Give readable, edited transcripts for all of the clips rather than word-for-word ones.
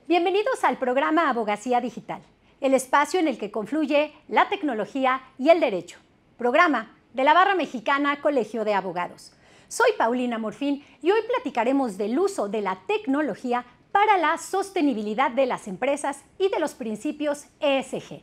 Bienvenidos al programa Abogacía Digital, el espacio en el que confluye la tecnología y el derecho. Programa de la Barra Mexicana Colegio de Abogados. Soy Paulina Morfín y hoy platicaremos del uso de la tecnología para la sostenibilidad de las empresas y de los principios ESG.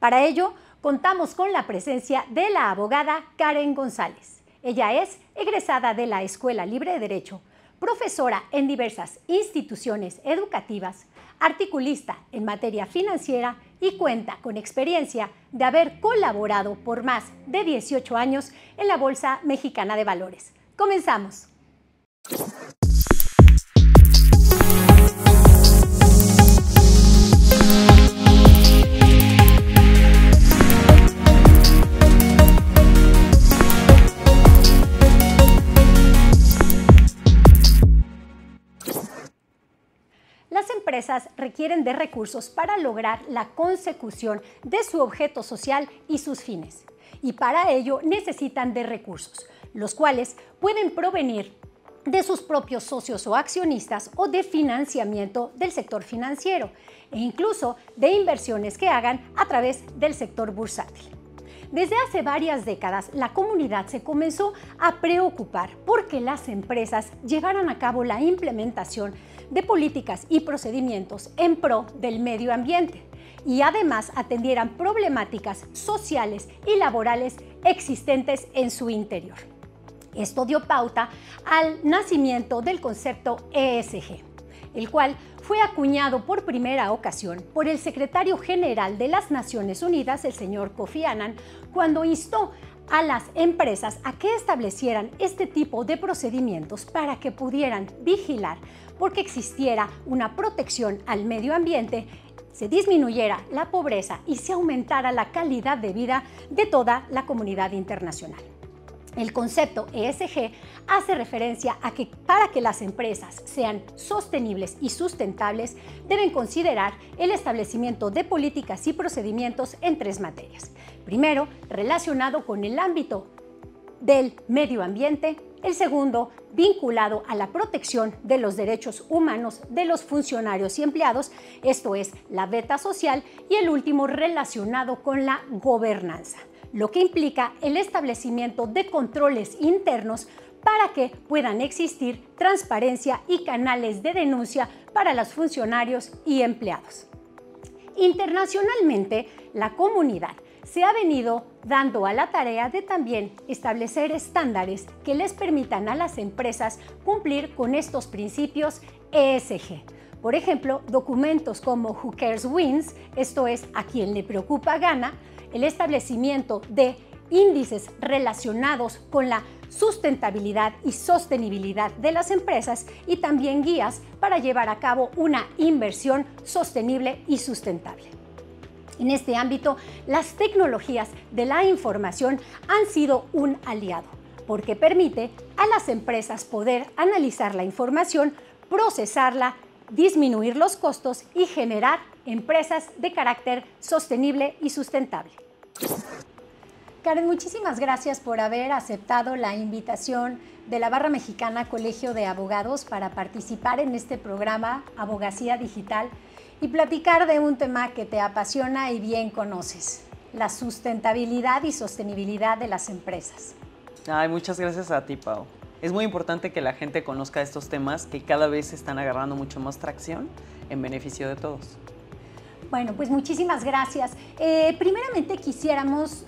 Para ello, contamos con la presencia de la abogada Karen González. Ella es egresada de la Escuela Libre de Derecho, profesora en diversas instituciones educativas, articulista en materia financiera y cuenta con experiencia de haber colaborado por más de 18 años en la Bolsa Mexicana de Valores. Comenzamos. Las empresas requieren de recursos para lograr la consecución de su objeto social y sus fines. Y para ello necesitan de recursos, los cuales pueden provenir de sus propios socios o accionistas o de financiamiento del sector financiero e incluso de inversiones que hagan a través del sector bursátil. Desde hace varias décadas, la comunidad se comenzó a preocupar porque las empresas llevaran a cabo la implementación de políticas y procedimientos en pro del medio ambiente y además atendieran problemáticas sociales y laborales existentes en su interior. Esto dio pauta al nacimiento del concepto ESG, el cual fue acuñado por primera ocasión por el secretario general de las Naciones Unidas, el señor Kofi Annan, cuando instó a las empresas a que establecieran este tipo de procedimientos para que pudieran vigilar porque existiera una protección al medio ambiente, se disminuyera la pobreza y se aumentara la calidad de vida de toda la comunidad internacional. El concepto ESG hace referencia a que para que las empresas sean sostenibles y sustentables deben considerar el establecimiento de políticas y procedimientos en tres materias. Primero, relacionado con el ámbito del medio ambiente. El segundo, vinculado a la protección de los derechos humanos de los funcionarios y empleados, esto es la beta social. Y el último, relacionado con la gobernanza, lo que implica el establecimiento de controles internos para que puedan existir transparencia y canales de denuncia para los funcionarios y empleados. Internacionalmente, la comunidad se ha venido dando a la tarea de también establecer estándares que les permitan a las empresas cumplir con estos principios ESG. Por ejemplo, documentos como Who Cares Wins, esto es, a quien le preocupa gana, el establecimiento de índices relacionados con la sustentabilidad y sostenibilidad de las empresas y también guías para llevar a cabo una inversión sostenible y sustentable. En este ámbito, las tecnologías de la información han sido un aliado porque permite a las empresas poder analizar la información, procesarla, disminuir los costos y generar empresas de carácter sostenible y sustentable. Karen, muchísimas gracias por haber aceptado la invitación de la Barra Mexicana Colegio de Abogados para participar en este programa Abogacía Digital y platicar de un tema que te apasiona y bien conoces, la sustentabilidad y sostenibilidad de las empresas. Ay, muchas gracias a ti, Pau. Es muy importante que la gente conozca estos temas que cada vez están agarrando mucho más tracción en beneficio de todos. Bueno, pues muchísimas gracias. Primeramente quisiéramos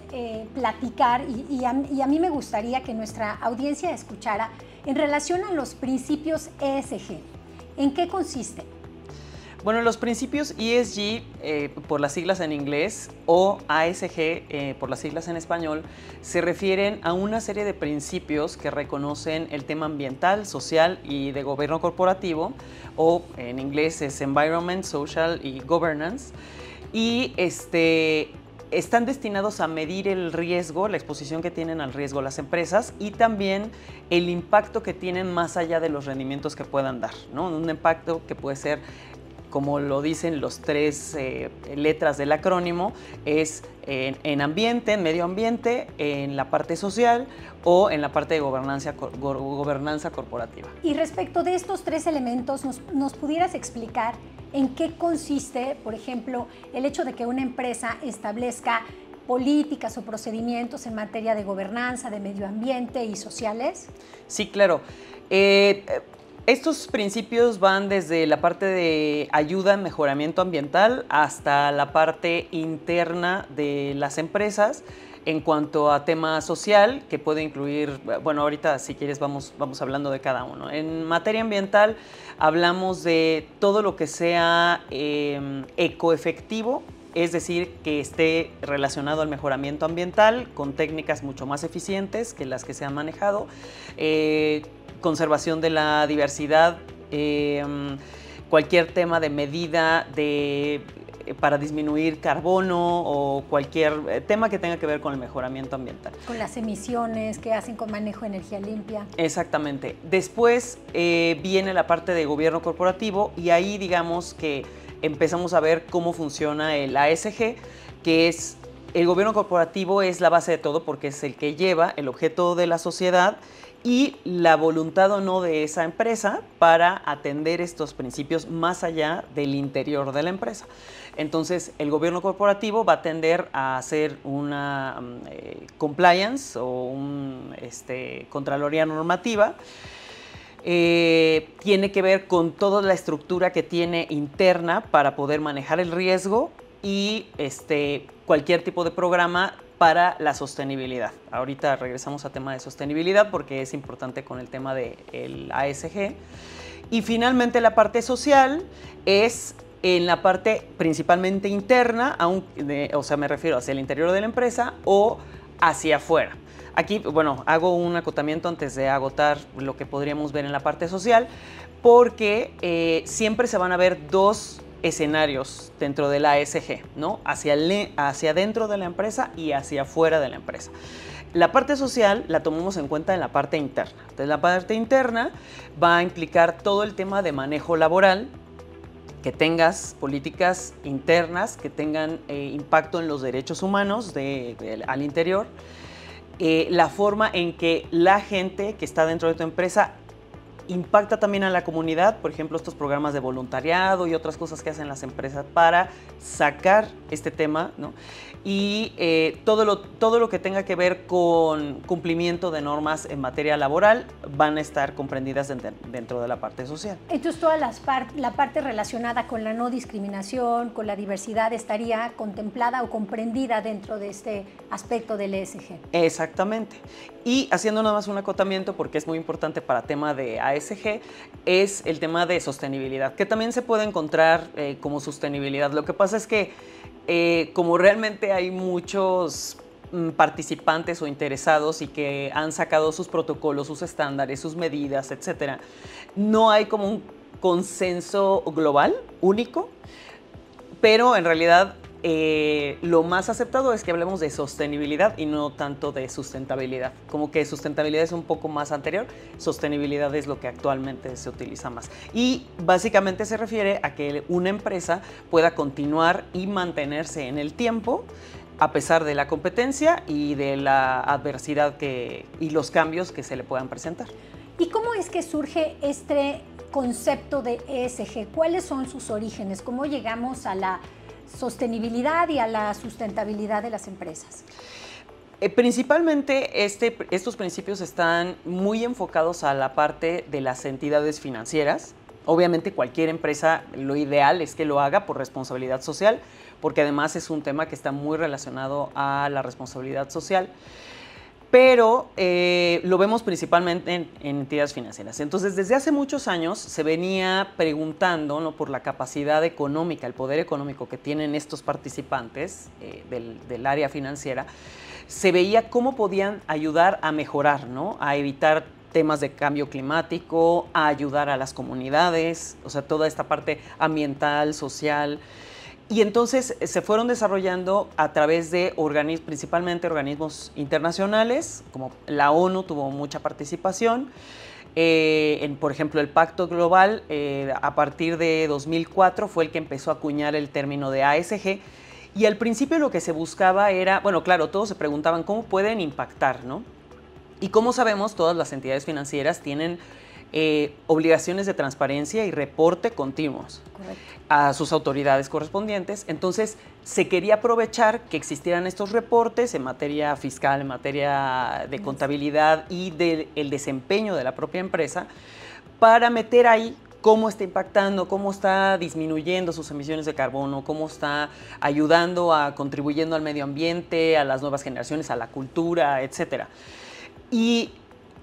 platicar y a mí me gustaría que nuestra audiencia escuchara en relación a los principios ESG. ¿En qué consisten? Bueno, los principios ESG, por las siglas en inglés, o ASG, por las siglas en español, se refieren a una serie de principios que reconocen el tema ambiental, social y de gobierno corporativo, o en inglés es Environment, Social y Governance, y están destinados a medir el riesgo, la exposición que tienen al riesgo las empresas y también el impacto que tienen más allá de los rendimientos que puedan dar, ¿no? Un impacto que puede ser, como lo dicen los tres letras del acrónimo, es en ambiente, en medio ambiente, en la parte social o en la parte de gobernanza corporativa. Y respecto de estos tres elementos, ¿nos pudieras explicar ¿En qué consiste, por ejemplo, el hecho de que una empresa establezca políticas o procedimientos en materia de gobernanza, de medio ambiente y sociales? Sí, claro. Estos principios van desde la parte de ayuda en mejoramiento ambiental hasta la parte interna de las empresas en cuanto a tema social, que puede incluir, bueno, ahorita si quieres vamos hablando de cada uno. En materia ambiental hablamos de todo lo que sea ecoefectivo, es decir, que esté relacionado al mejoramiento ambiental con técnicas mucho más eficientes que las que se han manejado, conservación de la diversidad, cualquier tema de medida para disminuir carbono o cualquier tema que tenga que ver con el mejoramiento ambiental. Con las emisiones que hacen con manejo de energía limpia. Exactamente. Después viene la parte de gobierno corporativo y ahí digamos que empezamos a ver cómo funciona el ASG, que es el gobierno corporativo es la base de todo porque es el que lleva el objeto de la sociedad y la voluntad o no de esa empresa para atender estos principios más allá del interior de la empresa. Entonces, el gobierno corporativo va a tender a hacer una compliance o un contraloría normativa. Tiene que ver con toda la estructura que tiene interna para poder manejar el riesgo y cualquier tipo de programa para la sostenibilidad. Ahorita regresamos a tema de sostenibilidad porque es importante con el tema del ASG. Y finalmente la parte social es en la parte principalmente interna, o sea, me refiero hacia el interior de la empresa o hacia afuera. Aquí, bueno, hago un acotamiento antes de agotar lo que podríamos ver en la parte social, porque siempre se van a ver dos escenarios dentro del ASG, ¿no? Hacia dentro de la empresa y hacia afuera de la empresa. La parte social la tomamos en cuenta en la parte interna. Entonces, la parte interna va a implicar todo el tema de manejo laboral, que tengas políticas internas que tengan impacto en los derechos humanos al interior, la forma en que la gente que está dentro de tu empresa impacta también a la comunidad, por ejemplo, estos programas de voluntariado y otras cosas que hacen las empresas para sacar este tema, ¿no? Y todo lo que tenga que ver con cumplimiento de normas en materia laboral van a estar comprendidas dentro de la parte social. Entonces, toda la parte relacionada con la no discriminación, con la diversidad, estaría contemplada o comprendida dentro de este aspecto del ESG. Exactamente. Y haciendo nada más un acotamiento, porque es muy importante para tema de ASG, es el tema de sostenibilidad, que también se puede encontrar como sostenibilidad. Lo que pasa es que como realmente hay muchos participantes o interesados y que han sacado sus protocolos, sus estándares, sus medidas, etcétera, no hay como un consenso global único, pero en realidad lo más aceptado es que hablemos de sostenibilidad y no tanto de sustentabilidad. Como que sustentabilidad es un poco más anterior, sostenibilidad es lo que actualmente se utiliza más. Y básicamente se refiere a que una empresa pueda continuar y mantenerse en el tiempo a pesar de la competencia y de la adversidad y los cambios que se le puedan presentar. ¿Y cómo es que surge este concepto de ESG? ¿Cuáles son sus orígenes? ¿Cómo llegamos a la sostenibilidad y a la sustentabilidad de las empresas? Principalmente estos principios están muy enfocados a la parte de las entidades financieras. Obviamente cualquier empresa lo ideal es que lo haga por responsabilidad social, porque además es un tema que está muy relacionado a la responsabilidad social. Pero lo vemos principalmente en entidades financieras. Entonces, desde hace muchos años se venía preguntando, ¿no?, por la capacidad económica, el poder económico que tienen estos participantes del área financiera, se veía cómo podían ayudar a mejorar, ¿no?, a evitar temas de cambio climático, a ayudar a las comunidades, o sea, toda esta parte ambiental, social. Y entonces se fueron desarrollando a través de principalmente organismos internacionales, como la ONU tuvo mucha participación, por ejemplo, el Pacto Global, a partir de 2004 fue el que empezó a acuñar el término de ASG, y al principio lo que se buscaba era, bueno, claro, todos se preguntaban cómo pueden impactar, ¿no? Y como sabemos, todas las entidades financieras tienen obligaciones de transparencia y reporte continuos. Correcto. A sus autoridades correspondientes. Entonces, se quería aprovechar que existieran estos reportes en materia fiscal, en materia de contabilidad y del desempeño de la propia empresa, para meter ahí cómo está impactando, cómo está disminuyendo sus emisiones de carbono, cómo está ayudando contribuyendo al medio ambiente, a las nuevas generaciones, a la cultura, etcétera. Y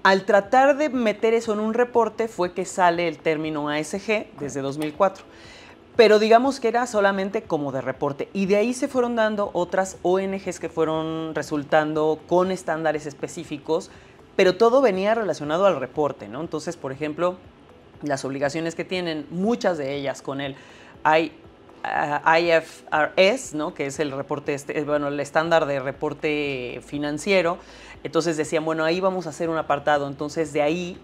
al tratar de meter eso en un reporte fue que sale el término ASG desde 2004. Pero digamos que era solamente como de reporte. Y de ahí se fueron dando otras ONGs que fueron resultando con estándares específicos, pero todo venía relacionado al reporte, ¿no? Entonces, por ejemplo, las obligaciones que tienen, muchas de ellas con el IFRS, ¿no? Que es el reporte, el estándar de reporte financiero. Entonces decían, bueno, ahí vamos a hacer un apartado. Entonces de ahí,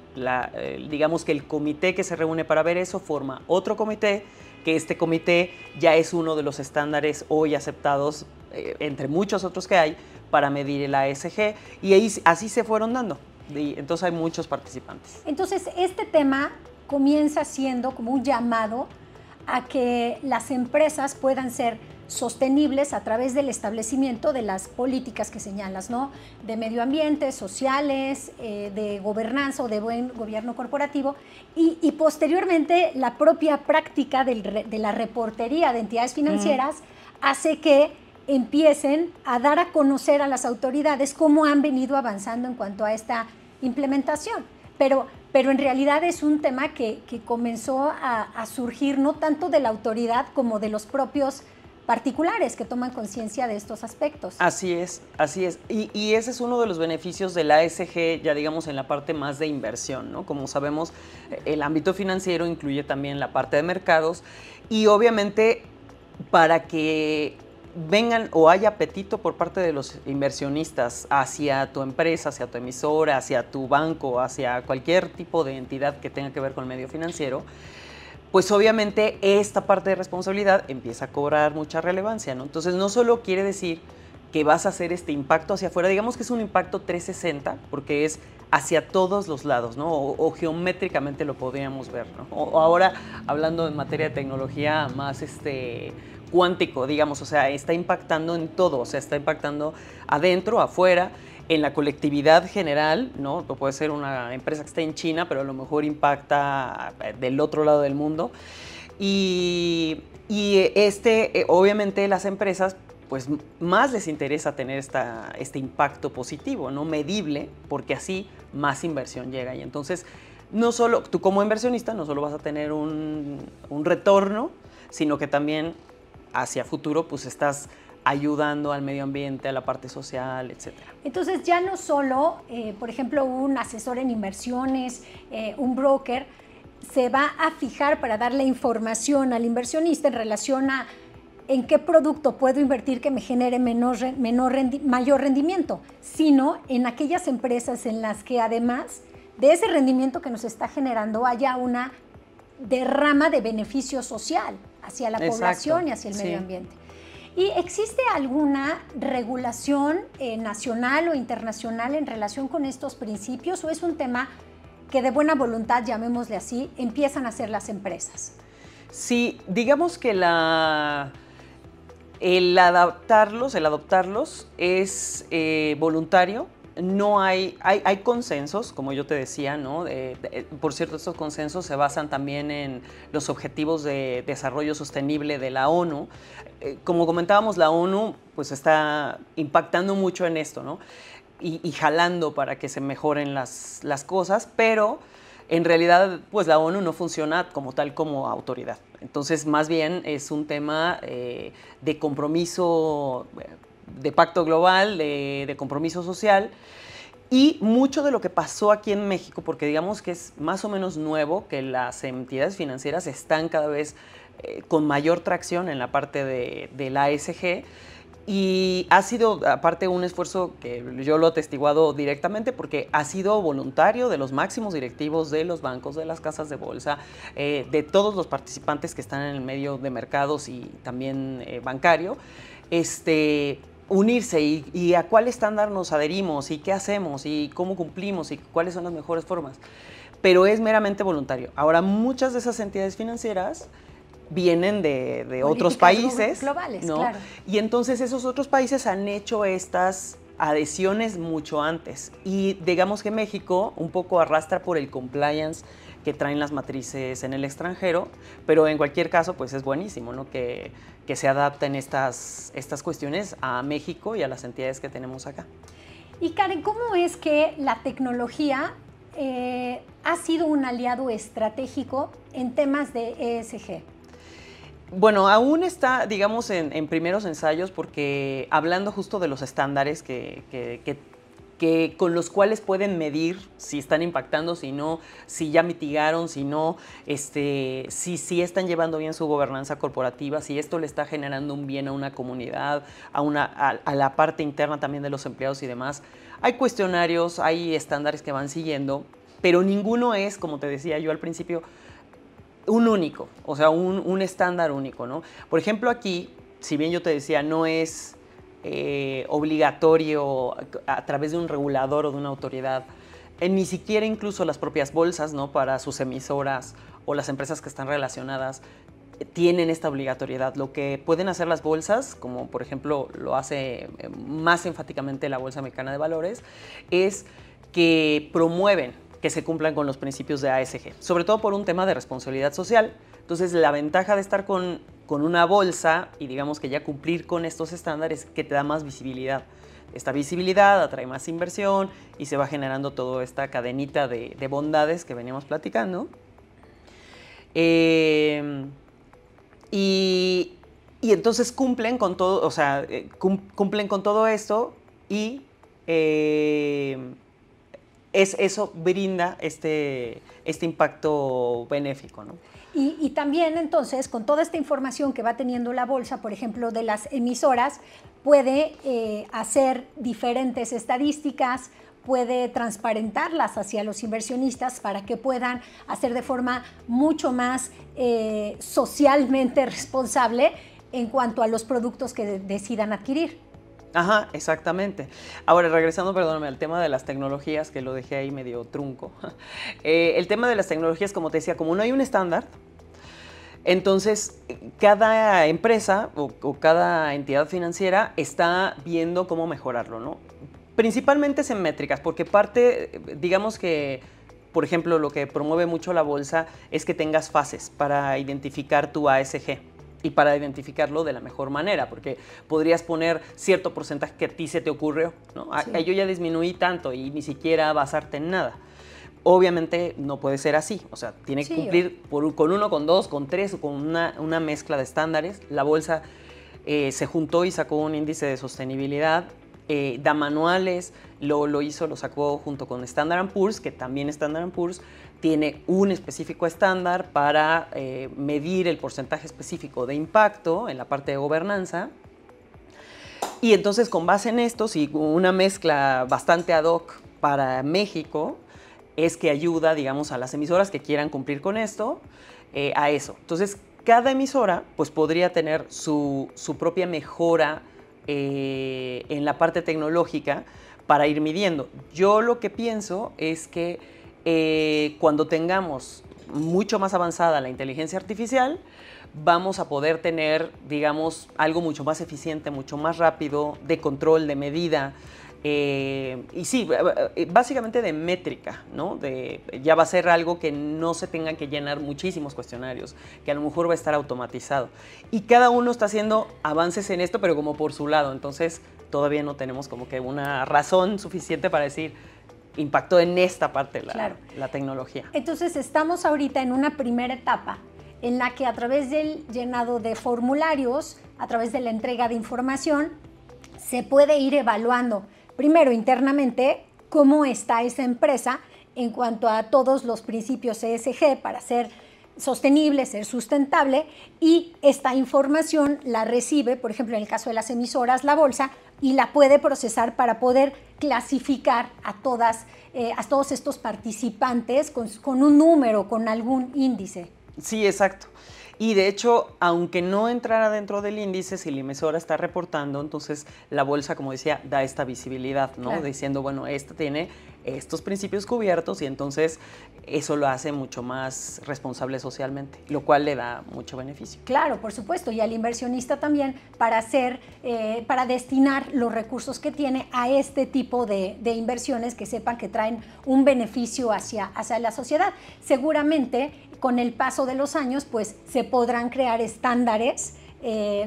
digamos que el comité que se reúne para ver eso forma otro comité, que este comité ya es uno de los estándares hoy aceptados, entre muchos otros que hay, para medir el ASG, y ahí, así se fueron dando. Entonces hay muchos participantes. Entonces este tema comienza siendo como un llamado a que las empresas puedan ser sostenibles a través del establecimiento de las políticas que señalas, ¿no? De medio ambiente, sociales, de gobernanza o de buen gobierno corporativo y posteriormente la propia práctica de la reportería de entidades financieras hace que empiecen a dar a conocer a las autoridades cómo han venido avanzando en cuanto a esta implementación. Pero en realidad es un tema que comenzó a surgir no tanto de la autoridad como de los propios particulares que toman conciencia de estos aspectos. Así es, así es. Y ese es uno de los beneficios del ASG, ya digamos en la parte más de inversión, ¿no? Como sabemos, el ámbito financiero incluye también la parte de mercados y obviamente para que vengan o haya apetito por parte de los inversionistas hacia tu empresa, hacia tu emisora, hacia tu banco, hacia cualquier tipo de entidad que tenga que ver con el medio financiero, pues obviamente esta parte de responsabilidad empieza a cobrar mucha relevancia, ¿no? Entonces no solo quiere decir que vas a hacer este impacto hacia afuera, digamos que es un impacto 360 porque es hacia todos los lados, ¿no? O geométricamente lo podríamos ver, ¿no? O ahora hablando en materia de tecnología más cuántico, digamos, o sea, está impactando en todo, o sea, está impactando adentro, afuera, en la colectividad general, ¿no? Puede ser una empresa que está en China, pero a lo mejor impacta del otro lado del mundo. Y obviamente las empresas, pues más les interesa tener este impacto positivo, ¿no? Medible, porque así más inversión llega. Y entonces, no solo, tú como inversionista, no solo vas a tener un retorno, sino que también hacia futuro, pues estás ayudando al medio ambiente, a la parte social, etcétera. Entonces ya no solo, por ejemplo, un asesor en inversiones, un broker, se va a fijar para darle información al inversionista en relación a en qué producto puedo invertir que me genere mayor rendimiento, sino en aquellas empresas en las que además de ese rendimiento que nos está generando haya una derrama de beneficio social hacia la población y hacia el medio ambiente. ¿Y existe alguna regulación nacional o internacional en relación con estos principios o es un tema que de buena voluntad, llamémosle así, empiezan a hacer las empresas? Sí, digamos que el adoptarlos es voluntario. No hay consensos, como yo te decía, ¿no? Por cierto, estos consensos se basan también en los objetivos de desarrollo sostenible de la ONU. Como comentábamos, la ONU pues está impactando mucho en esto, ¿no? Y jalando para que se mejoren las cosas, pero en realidad pues la ONU no funciona como tal como autoridad. Entonces, más bien es un tema de compromiso, de pacto global, de compromiso social y mucho de lo que pasó aquí en México, porque digamos que es más o menos nuevo que las entidades financieras están cada vez con mayor tracción en la parte del ASG y ha sido aparte un esfuerzo que yo lo he atestiguado directamente porque ha sido voluntario de los máximos directivos de los bancos, de las casas de bolsa, de todos los participantes que están en el medio de mercados y también bancario, unirse y a cuál estándar nos adherimos y qué hacemos y cómo cumplimos y cuáles son las mejores formas. pero es meramente voluntario. Ahora, muchas de esas entidades financieras vienen de otros países globales, ¿no? Claro. Y entonces esos otros países han hecho estas adhesiones mucho antes. Y digamos que México un poco arrastra por el compliance que traen las matrices en el extranjero, pero en cualquier caso pues es buenísimo, ¿no? Que se adapten estas cuestiones a México y a las entidades que tenemos acá. Y Karen, ¿cómo es que la tecnología ha sido un aliado estratégico en temas de ESG? Bueno, aún está, digamos, en primeros ensayos, porque hablando justo de los estándares que con los cuales pueden medir si están impactando, si no, si ya mitigaron, si no, si están llevando bien su gobernanza corporativa, si esto le está generando un bien a una comunidad, a la parte interna también de los empleados y demás. Hay cuestionarios, hay estándares que van siguiendo, pero ninguno es, como te decía yo al principio, un único, o sea, un estándar único, ¿no? Por ejemplo, aquí, si bien yo te decía, no es obligatorio a través de un regulador o de una autoridad, ni siquiera incluso las propias bolsas, ¿no? Para sus emisoras o las empresas que están relacionadas, tienen esta obligatoriedad. Lo que pueden hacer las bolsas, como por ejemplo lo hace más enfáticamente la Bolsa Mexicana de Valores, es que promueven que se cumplan con los principios de ASG, sobre todo por un tema de responsabilidad social. Entonces, la ventaja de estar con una bolsa y digamos que ya cumplir con estos estándares que te da más visibilidad. Esta visibilidad atrae más inversión y se va generando toda esta cadenita de bondades que veníamos platicando. Y entonces cumplen con todo, o sea, cumplen con todo esto y eso brinda este impacto benéfico, ¿no? Y también entonces, con toda esta información que va teniendo la bolsa, por ejemplo, de las emisoras, puede hacer diferentes estadísticas, puede transparentarlas hacia los inversionistas para que puedan hacer de forma mucho más socialmente responsable en cuanto a los productos que decidan adquirir. Ajá, exactamente. Ahora, regresando, perdóname, al tema de las tecnologías, que lo dejé ahí medio trunco. El tema de las tecnologías, como te decía, como no hay un estándar, entonces cada empresa o cada entidad financiera está viendo cómo mejorarlo, ¿no? Principalmente es en métricas, porque parte, digamos que, por ejemplo, lo que promueve mucho la bolsa es que tengas fases para identificar tu ASG. Y para identificarlo de la mejor manera, porque podrías poner cierto porcentaje que a ti se te ocurrió, ¿no? Sí. Yo ya disminuí tanto y ni siquiera basarte en nada. Obviamente no puede ser así, o sea, tiene que cumplir con uno, con dos, con tres o con una mezcla de estándares. La bolsa se juntó y sacó un índice de sostenibilidad, da manuales, lo sacó junto con Standard & Poor's, que también Standard & Poor's tiene un específico estándar para medir el porcentaje específico de impacto en la parte de gobernanza. Y entonces, con base en esto, sí, una mezcla bastante ad hoc para México es que ayuda, digamos, a las emisoras que quieran cumplir con esto, a eso. Entonces, cada emisora pues, podría tener su propia mejora en la parte tecnológica para ir midiendo. Yo lo que pienso es que cuando tengamos mucho más avanzada la inteligencia artificial, vamos a poder tener, digamos, algo mucho más eficiente, mucho más rápido, de control, de medida, y sí, básicamente de métrica, ¿no? Ya va a ser algo que no se tengan que llenar muchísimos cuestionarios, que a lo mejor va a estar automatizado. Y cada uno está haciendo avances en esto, pero como por su lado. Entonces, todavía no tenemos como que una razón suficiente para decir impactó en esta parte la tecnología. Entonces, estamos ahorita en una primera etapa en la que a través del llenado de formularios, a través de la entrega de información, se puede ir evaluando, primero internamente, cómo está esa empresa en cuanto a todos los principios ESG para ser sostenible, ser sustentable, y esta información la recibe, por ejemplo, en el caso de las emisoras, la bolsa, y la puede procesar para poder clasificar a todos estos participantes con un número, con algún índice. Sí, exacto. Y de hecho, aunque no entrara dentro del índice, si el emisor está reportando, entonces la bolsa, como decía, da esta visibilidad, ¿no? Claro. Diciendo, bueno, esta tiene estos principios cubiertos y entonces eso lo hace mucho más responsable socialmente, lo cual le da mucho beneficio. Claro, por supuesto, y al inversionista también para destinar los recursos que tiene a este tipo de inversiones que sepan que traen un beneficio hacia la sociedad. Seguramente con el paso de los años pues se podrán crear estándares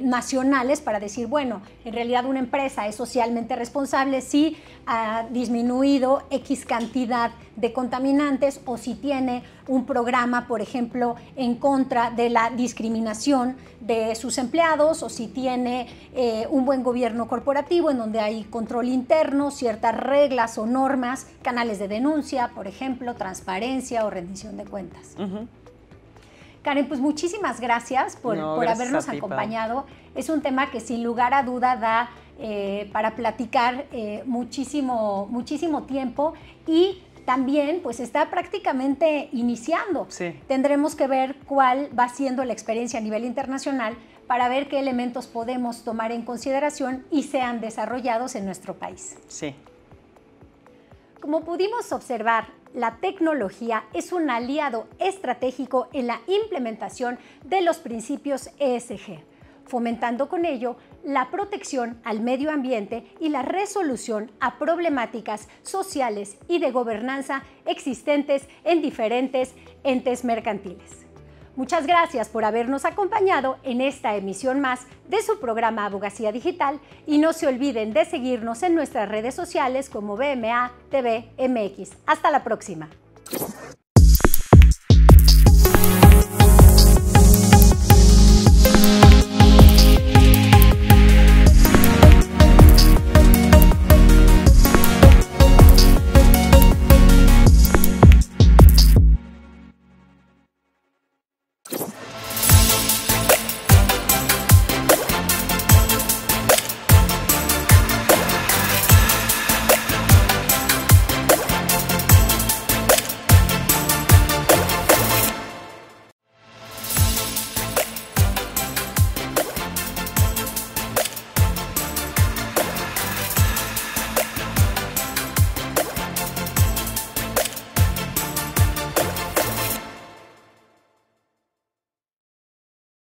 nacionales para decir, bueno, en realidad una empresa es socialmente responsable si ha disminuido X cantidad de contaminantes o si tiene un programa, por ejemplo, en contra de la discriminación de sus empleados o si tiene un buen gobierno corporativo en donde hay control interno, ciertas reglas o normas, canales de denuncia, por ejemplo, transparencia o rendición de cuentas. Karen, pues muchísimas gracias por habernos acompañado. Es un tema que sin lugar a duda da para platicar muchísimo tiempo y también pues está prácticamente iniciando. Sí. Tendremos que ver cuál va siendo la experiencia a nivel internacional para ver qué elementos podemos tomar en consideración y sean desarrollados en nuestro país. Sí. Como pudimos observar, la tecnología es un aliado estratégico en la implementación de los principios ESG, fomentando con ello la protección al medio ambiente y la resolución a problemáticas sociales y de gobernanza existentes en diferentes entes mercantiles. Muchas gracias por habernos acompañado en esta emisión más de su programa Abogacía Digital y no se olviden de seguirnos en nuestras redes sociales como BMA TV MX. Hasta la próxima.